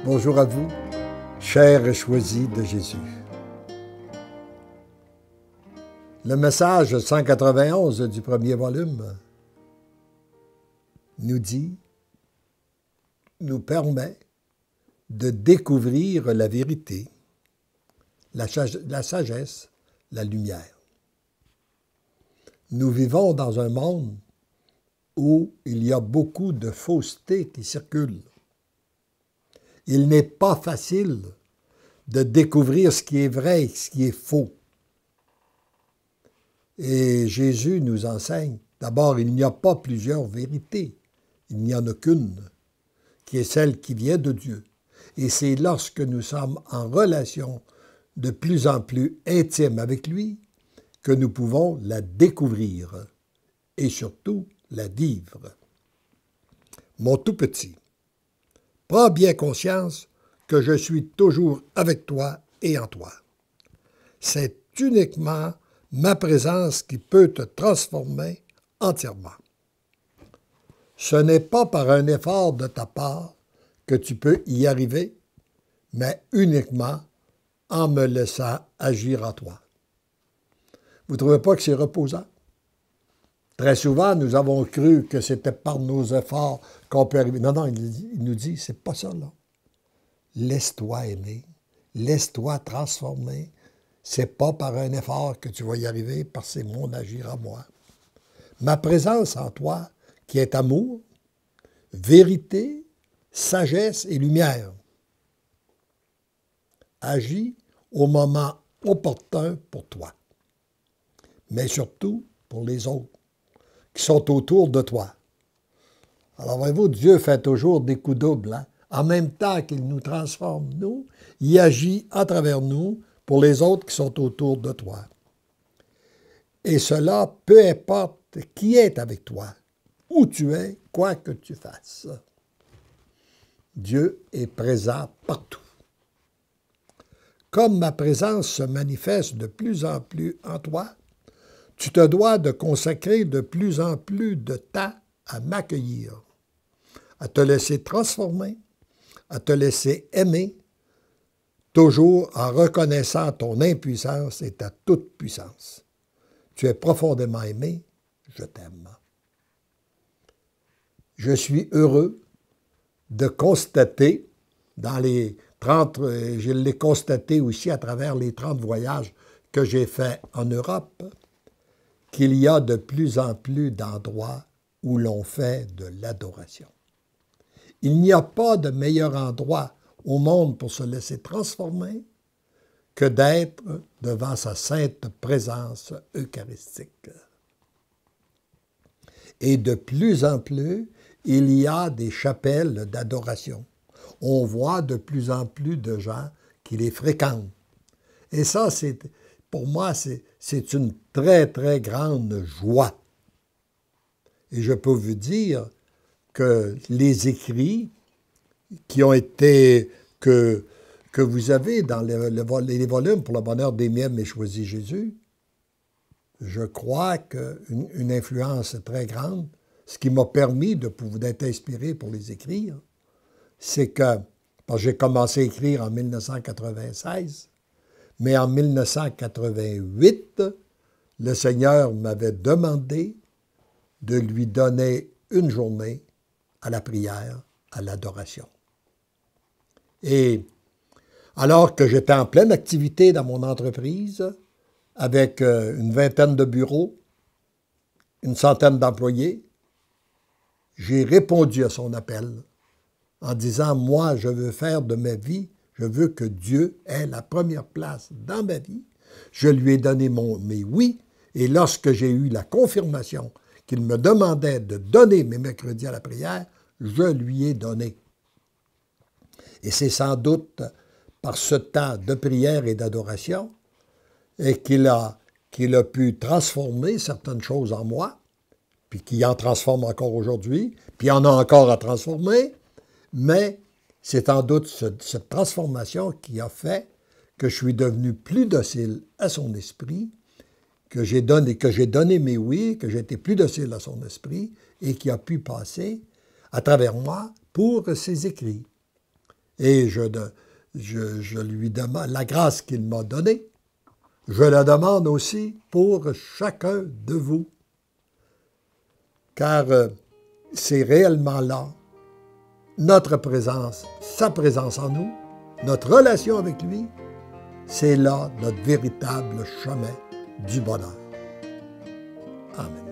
Bonjour à vous, chers et choisis de Jésus. Le message 191 du premier volume nous permet de découvrir la vérité, la sagesse, la lumière. Nous vivons dans un monde où il y a beaucoup de fausseté qui circulent. Il n'est pas facile de découvrir ce qui est vrai et ce qui est faux. Et Jésus nous enseigne, d'abord, il n'y a pas plusieurs vérités, il n'y en a qu'une, qui est celle qui vient de Dieu. Et c'est lorsque nous sommes en relation de plus en plus intime avec lui que nous pouvons la découvrir et surtout la vivre. Mon tout petit, prends bien conscience que je suis toujours avec toi et en toi. C'est uniquement ma présence qui peut te transformer entièrement. Ce n'est pas par un effort de ta part que tu peux y arriver, mais uniquement en me laissant agir en toi. Vous ne trouvez pas que c'est reposant? Très souvent, nous avons cru que c'était par nos efforts qu'on peut arriver. Non, il nous dit, c'est pas ça, là. Laisse-toi aimer, laisse-toi transformer. C'est pas par un effort que tu vas y arriver, parce que c'est mon agir à moi. Ma présence en toi, qui est amour, vérité, sagesse et lumière, agit au moment opportun pour toi, mais surtout pour les autres qui sont autour de toi. Alors, voyez-vous, Dieu fait toujours des coups doubles. Hein? En même temps qu'il nous transforme, nous, il agit à travers nous pour les autres qui sont autour de toi. Et cela, peu importe qui est avec toi, où tu es, quoi que tu fasses. Dieu est présent partout. Comme ma présence se manifeste de plus en plus en toi, tu te dois de consacrer de plus en plus de temps à m'accueillir, à te laisser transformer, à te laisser aimer, toujours en reconnaissant ton impuissance et ta toute-puissance. Tu es profondément aimé, je t'aime. Je suis heureux de constater dans les 30, je l'ai constaté aussi à travers les 30 voyages que j'ai faits en Europe, qu'il y a de plus en plus d'endroits où l'on fait de l'adoration. Il n'y a pas de meilleur endroit au monde pour se laisser transformer que d'être devant sa sainte présence eucharistique. Et de plus en plus, il y a des chapelles d'adoration. On voit de plus en plus de gens qui les fréquentent. Et ça, pour moi, c'est une très, très grande joie. Et je peux vous dire que les écrits qui ont été, que vous avez dans les volumes pour le bonheur des miens et choisi Jésus, je crois qu'une influence très grande, ce qui m'a permis d'être inspiré pour les écrire, c'est que, parce que j'ai commencé à écrire en 1996, mais en 1988, le Seigneur m'avait demandé de lui donner une journée à la prière, à l'adoration. Et alors que j'étais en pleine activité dans mon entreprise, avec une vingtaine de bureaux, une centaine d'employés, j'ai répondu à son appel en disant, moi, je veux faire de ma vie, je veux que Dieu ait la première place dans ma vie. Je lui ai donné mes oui, et lorsque j'ai eu la confirmation qu'il me demandait de donner mes mercredis à la prière, je lui ai donné. Et c'est sans doute par ce temps de prière et d'adoration et qu'il a pu transformer certaines choses en moi, puis qu'il en transforme encore aujourd'hui, puis il en a encore à transformer, mais c'est sans doute cette transformation qui a fait que je suis devenu plus docile à son esprit, que j'ai donné mes oui, que j'ai été plus docile à son esprit et qui a pu passer à travers moi pour ses écrits. Et je lui demande la grâce qu'il m'a donnée. Je la demande aussi pour chacun de vous. Car c'est réellement là notre présence, sa présence en nous, notre relation avec lui, c'est là notre véritable chemin du bonheur. Amen.